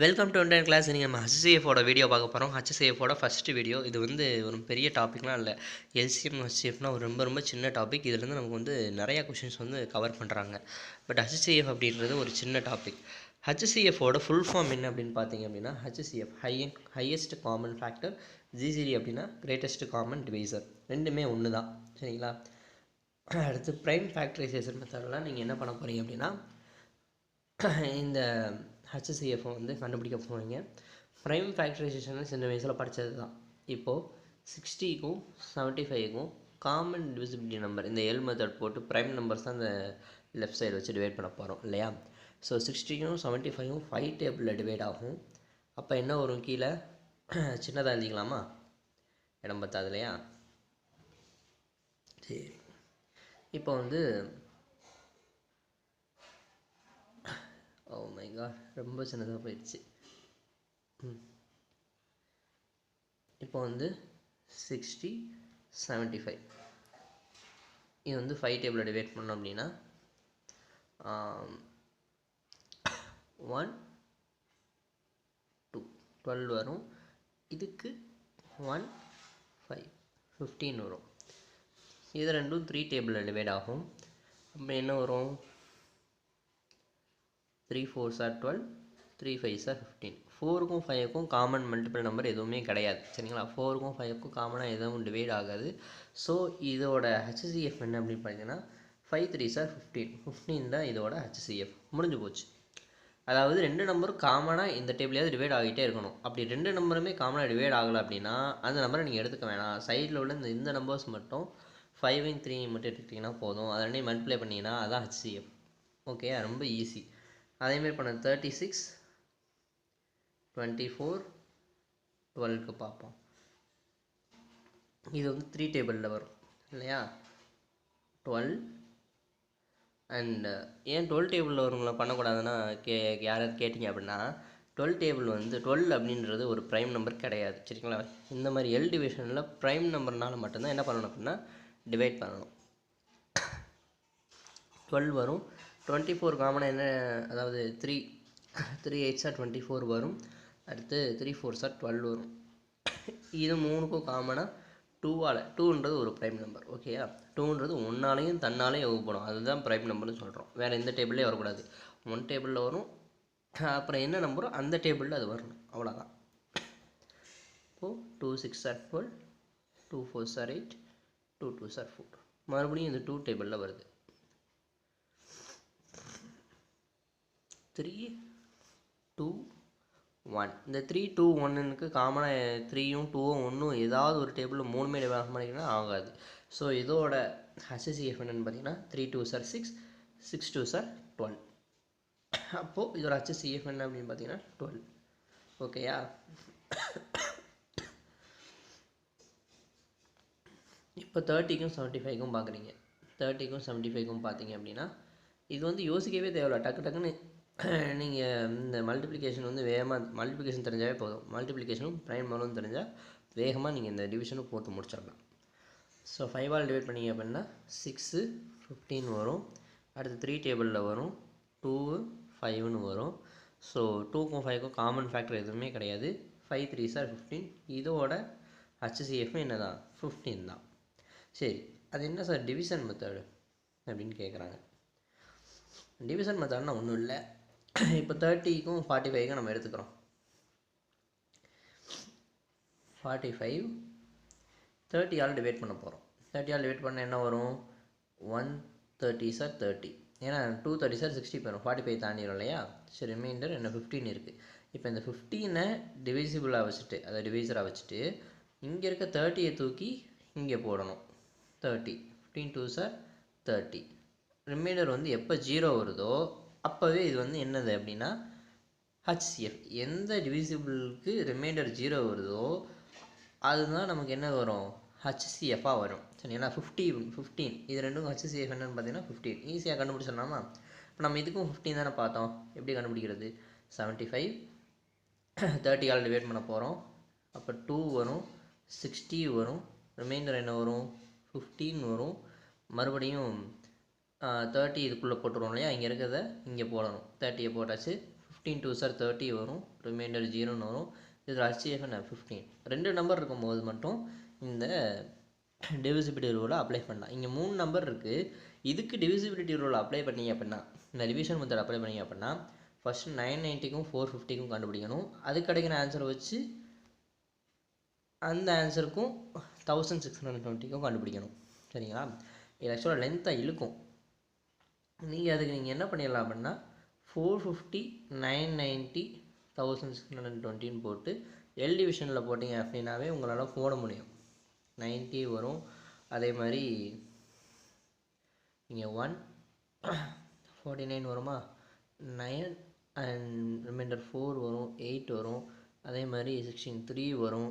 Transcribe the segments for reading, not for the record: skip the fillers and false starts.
Welcome to online class. நீங்கள் நம்ம ஹச்சிசிஎஃபோட video பார்க்க போகிறோம். ஹச்சிசிஎஃபோட ஃபஸ்ட்டு வீடியோ. இது வந்து ஒரு பெரிய டாப்பிக்லாம் இல்லை. எல்சிஎம் ஹச்சிசிஎஃப்னா ஒரு ரொம்ப சின்ன டாபிக். இதுலேருந்து நமக்கு வந்து நிறையா கொஷின்ஸ் வந்து கவர் பண்ணுறாங்க. பட் ஹச்சிசிஎஃப் அப்படின்றது ஒரு சின்ன டாபிக். ஹச்சிசிஎஃபோட ஃபுல் ஃபார்ம் என்ன அப்படின்னு பார்த்தீங்க அப்படின்னா, HCF highest common factor, GCD அப்படின்னா கிரேட்டஸ்ட் காமன் டிவைசர். ரெண்டுமே ஒன்று தான், சரிங்களா? அடுத்து ப்ரைம் ஃபேக்டரைசேஷன் மெத்தடெலாம் நீங்கள் என்ன பண்ண போகிறீங்க அப்படின்னா, இந்த ஹச்சிசிஎஃப் வந்து கண்டுபிடிக்க போவீங்க. ப்ரைம் ஃபேக்டரைசேஷன் சின்ன வயசில் படித்தது தான். இப்போது 60க்கும் 75க்கும் காமன் டிவிசிபிலிட்டி நம்பர், இந்த எல் மெத்தட் போட்டு ப்ரைம் நம்பர்ஸ் தான் இந்த லெஃப்ட் சைடு வச்சு டிவைட் பண்ண போகிறோம் இல்லையா? ஸோ 60க்கும் 75க்கும் 5 டேபிளில் டிவைட் ஆகும். அப்போ என்ன வரும்? கீழே சின்னதாக எழுதிக்கலாமா? இடம் பத்தாது இல்லையா? சரி, இப்போ வந்து ஓ மை காட், ரொம்ப சின்னதாக போயிடுச்சு. இப்போ வந்து 60 75 இது வந்து 5 டேபிளில் டிவைட் பண்ணோம் அப்படின்னா 1 2 12 வரும். இதுக்கு 1 5 15 வரும். இது ரெண்டும் 3 டேபிளில் டிவைட் ஆகும். அப்போ என்ன வரும்? 3 4s are 12, 3 5s are 15. 4க்கும் 5க்கும் காமன் மல்டிபிள் நம்பர் எதுவுமே கிடையாது, சரிங்களா? 4க்கும் 5க்கும் காமனாக எதுவும் டிவைட் ஆகாது. ஸோ இதோட ஹச்சிசிஎஃப் என்ன அப்படின்னு பார்த்தீங்கன்னா 5 3s are 15. 15 தான் இதோட ஹச்சிசிஎஃப். முடிஞ்சு போச்சு. அதாவது ரெண்டு நம்பரும் காமனாக இந்த டேபிளையாவது டிவைட் ஆகிட்டே இருக்கணும். அப்படி ரெண்டு நம்பருமே காமனாக டிவைட் ஆகலை அப்படின்னா அந்த நம்பரை நீங்கள் எடுத்துக்க வேணாம். சைடில் உள்ள இந்த நம்பர்ஸ் மட்டும் 5 3 மட்டும் எடுத்துக்கிட்டிங்கன்னா போதும். அதை ரெண்டையும் மல்டிப்ளை பண்ணிங்கன்னா அதான் ஹச்சிசிஎஃப். ஓகே, ரொம்ப ஈஸி. அதேமாரி பண்ண 36 24 12க்கு பார்ப்போம். இது வந்து 3 டேபிளில் வரும் இல்லையா? 12 அண்ட் ஏன் 12 டேபிளில் வருங்களா பண்ணக்கூடாதுன்னா யாராவது கேட்டிங்க அப்படின்னா, 12 டேபிள் வந்து 12 அப்படின்றது ஒரு ப்ரைம் நம்பர் கிடையாது, சரிங்களா? இந்த மாதிரி எல் டிவிஷனில் ப்ரைம் நம்பர்னால மட்டும்தான் என்ன பண்ணணும் அப்படின்னா டிவைட் பண்ணணும். 12 வரும். 24 காமனாக என்ன, அதாவது 3 8s are 24 வரும். அடுத்து 3 4s are 12 வரும். இது மூணுக்கும் காமனாக 2ன்றது ஒரு ப்ரைம் நம்பர். ஓகேயா? 2ன்றது ஒன்றாலையும் தன்னாலையும் வகுப்படும். அதுதான் ப்ரைம் நம்பர்னு சொல்கிறோம். வேறு எந்த டேபிள்லேயும் வரக்கூடாது. 1 டேபிளில் வரும், அப்புறம் என்ன நம்பரோ அந்த டேபிளில் அது வரணும், அவ்வளோதான். இப்போது 2 6s are 12, 2 4s are 8, 2 2s are 4. மறுபடியும் இந்த 2 டேபிளில் வருது. 3 2 1. இந்த 3 2 1க்கு காமனாக 3யும் 2ம் 1ம் ஏதாவது ஒரு டேபிளில் மூணுமே டிவைட் ஆக மாட்டேங்கன்னா ஆகாது. ஸோ இதோட ஹச்சிசிஎஃப் என்னென்னு பார்த்தீங்கன்னா 3 2s are 6, 6 2s are 12. அப்போது இதோட ஹச்சிசிஎஃப் என்ன அப்படின்னு பார்த்தீங்கன்னா 12. ஓகேயா? இப்போ 30க்கும் 75க்கும் பார்க்குறீங்க. 30க்கும் 75க்கும் பார்த்தீங்க அப்படின்னா இது வந்து யோசிக்கவே தேவையில்ல. டக்குன்னு நீங்கள் இந்த மல்டிப்ளிகேஷன் வந்து வேகமாக மல்டிப்ளிகேஷன் தெரிஞ்சாவே போதும். மல்டிப்ளிகேஷனும் ப்ரைம் நம்பரும் தெரிஞ்சால் வேகமாக நீங்கள் இந்த டிவிஷனும் போட்டு முடிச்சிடலாம். ஸோ 5ஆல் டிவைட் பண்ணிங்க அப்படின்னா 6 15 வரும். அடுத்து 3 டேபிளில் வரும், 2 5ன்னு வரும். ஸோ 2க்கும் 5க்கும் காமன் ஃபேக்டர் எதுவுமே கிடையாது. 5 3s are 15. இதோட ஹச்சிசிஎஃப் என்ன தான்? 15 தான். சரி, அது என்ன சார் டிவிஷன் மெத்தடு அப்படின்னு கேட்குறாங்க. டிவிஷன் மெத்தட்னா ஒன்றும் இல்லை. இப்போ 30க்கும் 45க்கும் நம்ம எடுத்துக்கிறோம். 45 30ஆல் டிவைட் பண்ண போகிறோம். 30ஆல் டிவைட் பண்ண என்ன வரும்? 130s are 30. ஏன்னா 2 30s are 60 போயிடும். 45 தாண்டிடும் இல்லையா? சரி, ரிமைண்டர் என்ன 15 இருக்குது. இப்போ இந்த 15ஐ டிவிசிபிளாக வச்சுட்டு, அதை டிவைசராக வச்சுட்டு இங்கே இருக்க 30யை தூக்கி இங்கே போடணும். 30 15 2s are 30. ரிமைண்டர் வந்து எப்போ 0 வருதோ அப்போவே இது வந்து என்னது அப்படின்னா ஹச்சிசிஎஃப். எந்த டிவிசிபிளுக்கு ரிமைண்டர் 0 வருதோ அதுதான் நமக்கு என்ன வரும்? ஹச்சிசிஎஃபாக வரும். சரி, ஏன்னா 15 இது ரெண்டும் ஹச்சிசிஎஃப் என்னன்னு பார்த்தீங்கன்னா 15. ஈஸியாக கண்டுபிடிச்சிடலாமா? இப்போ நம்ம இதுக்கும் 15 தானே பார்த்தோம். எப்படி கண்டுபிடிக்கிறது? 75 30ஆல் டிவைட் பண்ண போகிறோம். அப்போ 2 வரும், 60 வரும், ரிமைண்டர் என்ன வரும்? 15 வரும். மறுபடியும் 30 இதுக்குள்ளே போட்டுருவோம் இல்லையா? இங்கே இருக்கிறத இங்கே போடணும். 30யை போட்டாச்சு. 15 2 சார் 30 வரும், ரிமைண்டர் 0ன்னு வரும். இதில் HCF என்ன 15. 2 நம்பர் இருக்கும்போது மட்டும் இந்த டிவிசிபிலிட்டி ரூலை அப்ளை பண்ணலாம். இங்கே 3 நம்பர் இருக்குது, இதுக்கு டிவிசிபிலிட்டி ரூல் அப்ளை பண்ணீங்க அப்படின்னா, இந்த டிவிஷன் மெத்தட் அப்ளை பண்ணீங்க அப்படின்னா ஃபஸ்ட்டு 990க்கும் 450க்கும் கண்டுபிடிக்கணும். அது கிடைக்கிற ஆன்சரை வச்சு அந்த ஆன்சருக்கும் 1620க்கும் கண்டுபிடிக்கணும். சரிங்களா? இது ஆக்சுவலாக லென்த்தாக இழுக்கும். அதுக்கு நீங்கள் என்ன பண்ணிடலாம் அப்படின்னா 450 990 1620ன்னு போட்டு எல் டிவிஷனில் போட்டிங்க அப்படின்னாவே உங்களால் போட முடியும். 90 வரும், அதே மாதிரி இங்கே 149 வருமா, 9 அண்ட் ரிமைண்டர் 4 வரும், 8 வரும், அதே மாதிரி 16 3 வரும்,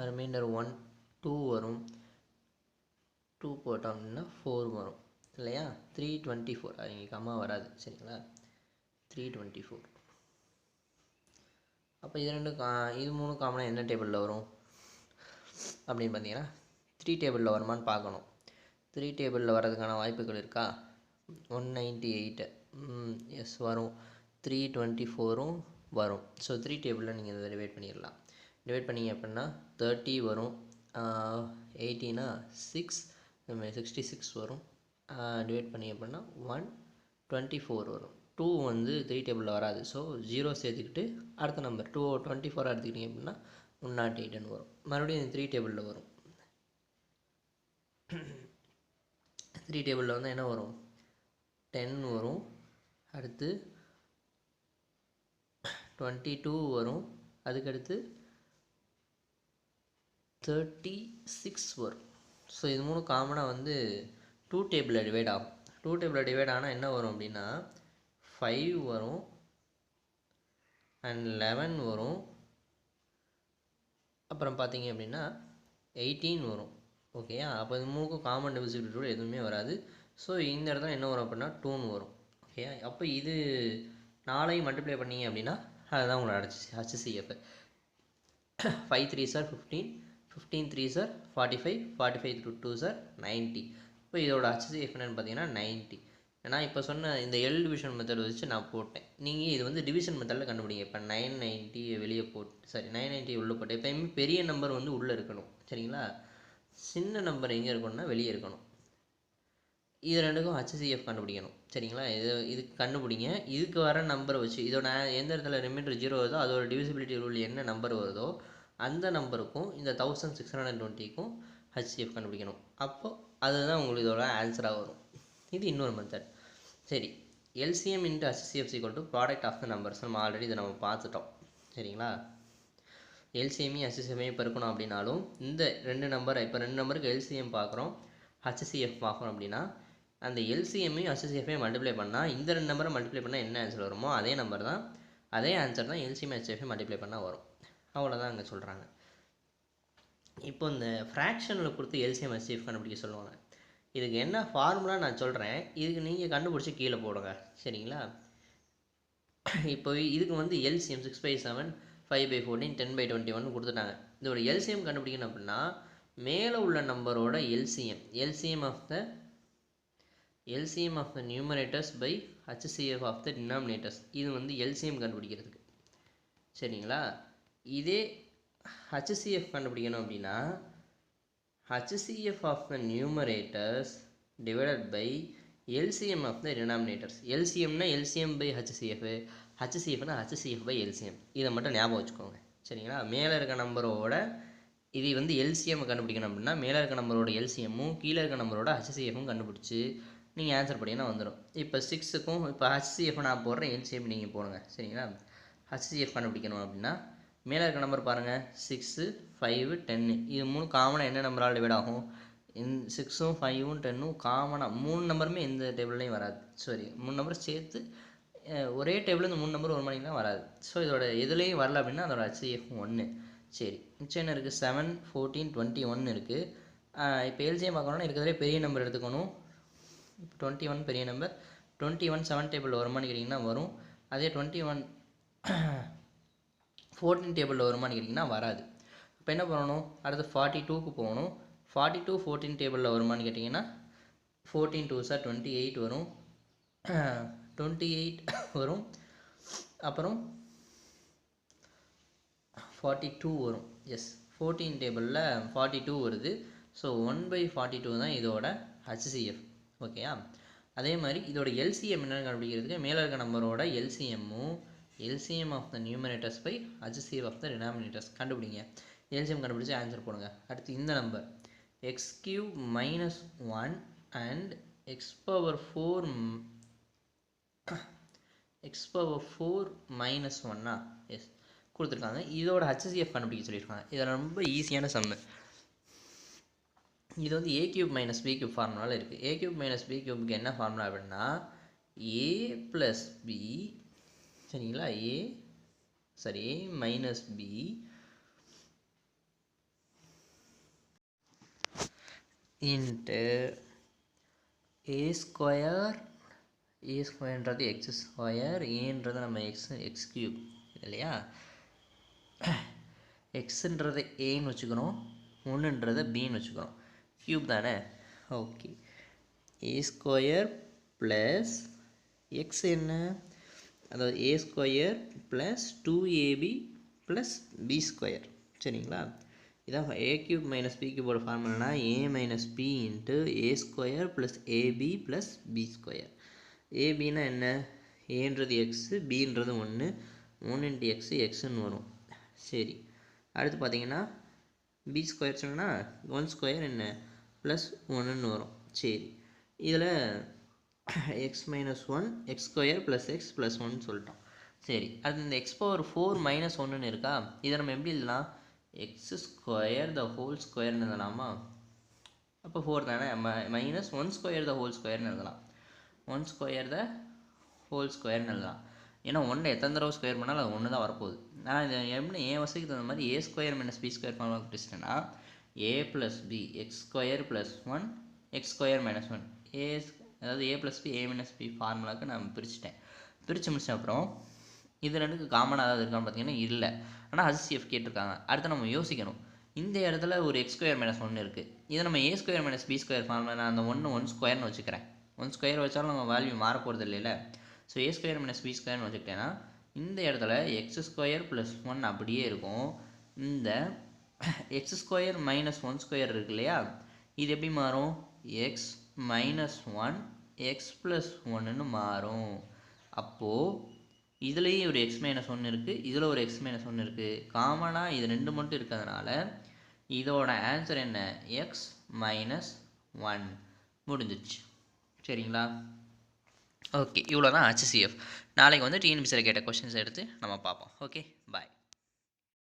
ரிமைண்டர் 1 2 வரும், 2 போட்டோம் அப்படின்னா 4 வரும் இல்லையா. 324 அது இங்கே கம்மா வராது. சரிங்களா? 324. அப்போ இது இது 3 காமனாக என்ன டேபிளில் வரும் அப்படின்னு பார்த்தீங்கன்னா 3 டேபிளில் வருமானு பார்க்கணும். 3 டேபிளில் வர்றதுக்கான வாய்ப்புகள் இருக்கா? 198 எஸ் வரும், 324ம் வரும். ஸோ 3 டேபிளில் நீங்கள் இதை டிவைட் பண்ணிடலாம். டிவைட் பண்ணிங்க அப்படின்னா 30 வரும், 80னா 6 66 வரும். டிவைட் பண்ணி அப்படின்னா 124 வரும். 2 வந்து 3 டேபிளில் வராது. ஸோ 0 சேர்த்துக்கிட்டு அடுத்த நம்பர் 24 எடுத்துக்கிட்டிங்க அப்படின்னா 108ன்னு வரும். மறுபடியும் 3 டேபிளில் வரும். 3 டேபிளில் வந்து என்ன வரும்? 10 வரும், அடுத்து 22 வரும், அதுக்கடுத்து 36 வரும். ஸோ இது 3 காமனாக வந்து 2 டேபிளில் டிவைட் ஆகும். 2 டேபிளில் டிவைட் ஆனால் என்ன வரும் அப்படின்னா 5 வரும் அண்ட் 11 வரும், அப்புறம் பார்த்தீங்க அப்படின்னா 18 வரும். ஓகேயா? அப்போ இது 3க்கும் காமன் டிவிசிபிலிட்டி ரூல் எதுவுமே வராது. ஸோ இந்த இடத்துல என்ன வரும் அப்படின்னா 2ன்னு வரும். ஓகேயா? அப்போ இது 4ஐயும் மல்டிப்ளை பண்ணிங்க அப்படின்னா அதுதான் உங்களோட HCF. 5 3 sir 15, 15 3 sir 45, 45 2 sir 90. இப்போ இதோட HCF என்னன்னு பார்த்தீங்கன்னா 90. ஏன்னா இப்போ சொன்ன இந்த எல் டிவிஷன் மெத்தட் வச்சு நான் போட்டேன். நீங்கள் இது வந்து டிவிஷன் மெத்தடில் கண்டுபிடிங்க. இப்போ 990 வெளியே போட்டு 990 உள்ளே போட்டு எப்போயுமே பெரிய நம்பர் வந்து உள்ளே இருக்கணும். சரிங்களா? சின்ன நம்பர் எங்கே இருக்கணும்னா வெளியே இருக்கணும். இது ரெண்டுக்கும் HCF கண்டுபிடிக்கணும். சரிங்களா? இதுக்கு கண்டுபிடிங்க. இதுக்கு வர நம்பரை வச்சு இதோட எந்த இடத்துல ரிமைண்டர் 0 வருதோ அதோட டிவிசிபிலிட்டி ரூல் என்ன நம்பர் வருதோ அந்த நம்பருக்கும் இந்த 1620க்கும் HCF கண்டுபிடிக்கணும். அப்போது அதுதான் உங்களுக்கு இதோட ஆன்சராக வரும். இது இன்னொரு மெத்தட். சரி, LCM into HCF equal to product of the numbers. நம்ம ஆல்ரெடி இதை நம்ம பார்த்துட்டோம். சரிங்களா? எல்சிஎம்மையும் HCFையும் பெருக்கணும் அப்படின்னாலும் இந்த 2 நம்பரை இப்போ 2 நம்பருக்கு LCM பார்க்குறோம், HCF பார்க்குறோம் அப்படின்னா அந்த LCMமையும் HCFையும் மல்டிப்ளை பண்ணால் இந்த 2 நம்பரை மல்டிப்ளை பண்ணால் என்ன ஆன்சர் வருமோ அதே நம்பர் தான், அதே ஆன்சர் தான் LCM HCFையும் மல்டிப்ளை பண்ணால் வரும். அவ்வளோதான் அங்கே சொல்கிறாங்க. இப்போ இந்த ஃப்ராக்ஷனில் கொடுத்து LCM HCF கண்டுபிடிக்க சொல்லுவாங்க. இதுக்கு என்ன ஃபார்முலா நான் சொல்கிறேன், இதுக்கு நீங்கள் கண்டுபிடிச்சி கீழே போடுங்க. சரிங்களா? இப்போ இதுக்கு வந்து LCM 6/7 5/14 10/21 கொடுத்துட்டாங்க. இதோட LCM கண்டுபிடிக்கணும் அப்படின்னா மேலே உள்ள நம்பரோட LCM of the numerators by HCF of the denominators. இது வந்து LCM கண்டுபிடிக்கிறதுக்கு. சரிங்களா? இதே HCF கண்டுபிடிக்கணும் அப்படின்னா HCF of the numerators divided by LCM of the denominators. LCM னா LCM by HCF, HCF னா HCF by LCM. இதை மட்டும் ஞாபகம் வச்சுக்கோங்க. சரிங்களா? மேலே இருக்க நம்பரோட இது வந்து LCM கண்டுபிடிக்கணும் அப்படின்னா மேலே இருக்க நம்பரோட LCMமும் கீழே இருக்க நம்பரோட HCFமும் கண்டுபிடிச்சி நீங்கள் ஆன்சர் பண்ணிங்கன்னா வந்துடும். இப்போ 6க்கும் இப்போ HCF நான் போடுறேன், LCM நீங்கள் போடுங்க. சரிங்களா? HCF கண்டுபிடிக்கணும் அப்படின்னா மேலே இருக்க நம்பர் பாருங்கள், 6 5 10. இது 3 காமனாக என்ன நம்பரால் டிவைட் ஆகும்? 6ம் 5ம் 10ம் காமனாக 3 நம்பருமே எந்த டேபிள்லையும் வராது. சாரி, 3 நம்பர் சேர்த்து ஒரே டேபிள் இந்த 3 நம்பர் ஒரு மணிக்கெலாம் வராது. ஸோ இதோட எதுலேயும் வரல அப்படின்னா அதோட HCF 1. சரி, மிச்சம் என்ன இருக்குது? 7 14 21 இருக்குது. இப்போ LCM பார்க்கணுன்னா இருக்கிறதுலே பெரிய நம்பர் எடுத்துக்கணும். இப்போ 21 பெரிய நம்பர். 21 7 டேபிள் வருமானு கேட்டிங்கன்னா வரும். அதே 21 14 டேபிளில் வருமானு கேட்டிங்கன்னா வராது. இப்போ என்ன பண்ணணும்? அடுத்து 42க்கு போகணும். 42 14 டேபிளில் வருமானு கேட்டிங்கன்னா 14 2 சார் 28 வரும், 28 வரும், அப்புறம் 42 வரும். எஸ், 14 டேபிளில் 42 வருது. ஸோ 1/42 தான் இதோட HCF. ஓகேயா? அதே மாதிரி இதோட எல்சிஎம் என்னென்னு கண்டுபிடிக்கிறதுக்கு மேலே இருக்க நம்பரோட எல்சிஎம்மும் LCM of the numerators by HCF of the denominators கண்டுபிடிங்க. LCM கண்டுபிடிச்சி ஆன்சர் போடுங்க. அடுத்து இந்த number x³ - 1 and x⁴ - 1 S கொடுத்துருக்காங்க. இதோட HCF கண்டுபிடிக்க சொல்லியிருக்காங்க. இதில் ரொம்ப ஈஸியான சம்மு. இது வந்து a³ - b³ ஃபார்முலாவில் இருக்குது. a³ - b³ என்ன ஃபார்முலா அப்படின்னா a + b, சரிங்களா, a - b இன்ட்டு a²ன்றது x², ஏன்றது நம்ம x³ இல்லையா? எக்ஸுன்றதை ஏன்னு வச்சுக்கிறோம், 1ன்றதை பின்னு வச்சுக்கிறோம். க்யூப் தானே? ஓகே. a² ப்ளஸ் எக்ஸ் என்ன, அதாவது a² plus 2ab plus b², சரிங்களா? இதான் a³ - b³ ஃபார்முலானா a - b into a² plus ab plus b². ஏபின்னா என்ன, ஏன்றது எக்ஸு, பின்றது 1, 1 × x எக்ஸுன்னு வரும். சரி, அடுத்து பார்த்தீங்கன்னா b² சொன்னால் 1² என்ன ப்ளஸ் 1ன்னு வரும். சரி, இதில் x - 1 x² plus x plus 1 சொல்லிட்டோம். சரி, அது இந்த x⁴ - 1ன்னு இருக்கா, இதை நம்ம எப்படி எழுதலாம், x² the whole squareன்னு எழுதலாமா? அப்போ 4 தானே, -1² the whole squareன்னு எழுதலாம். 1² the whole squareன்னு எழுதலாம். ஏன்னா 1 எத்தனை தடவை ஸ்கொயர் பண்ணாலும் அது 1 தான் வரப்போகுது. நான் இதை எப்படி என் வசதிக்கு தகுந்த மாதிரி a² - b² formula கொடுத்துட்டேன்னா a + b x² + 1 x² - 1 அதாவது a + b a - b ஃபார்முலாவுக்கு நான் பிரிச்சுட்டேன். பிரித்து முடிச்ச அப்புறம் இது ரெண்டுக்கு காமனாக ஏதாவது இருக்கான்னு பார்த்தீங்கன்னா இல்லை. ஆனால் HCF கேட்டிருக்காங்க. அடுத்து நம்ம யோசிக்கணும், இந்த இடத்துல ஒரு x² - 1 இருக்குது. இதை நம்ம a² - b² ஃபார்முலா, நான் அந்த 1² வச்சுக்கிறேன். 1² வச்சாலும் நம்ம வேல்யூ மாற போகிறது இல்லைல்ல. ஸோ a² - b² வச்சுக்கிட்டேன்னா இந்த இடத்துல x² + 1 அப்படியே இருக்கும். இந்த x² - 1² இருக்கு இல்லையா, இது எப்படி மாறும், x - 1 x + 1ன்னு மாறும். அப்போது இதுலேயும் ஒரு x - 1 இருக்குது, இதில் ஒரு x - 1 இருக்குது. காமனாக இது 2 மட்டும் இருக்கிறதுனால இதோட ஆன்சர் என்ன, x - 1 முடிஞ்சிச்சு. சரிங்களா? ஓகே, இவ்வளோ தான் HCF. நாளைக்கு வந்து டிஎன்பிசியில் கேட்ட கொஷின்ஸ் எடுத்து நம்ம பார்ப்போம். ஓகே, பாய்.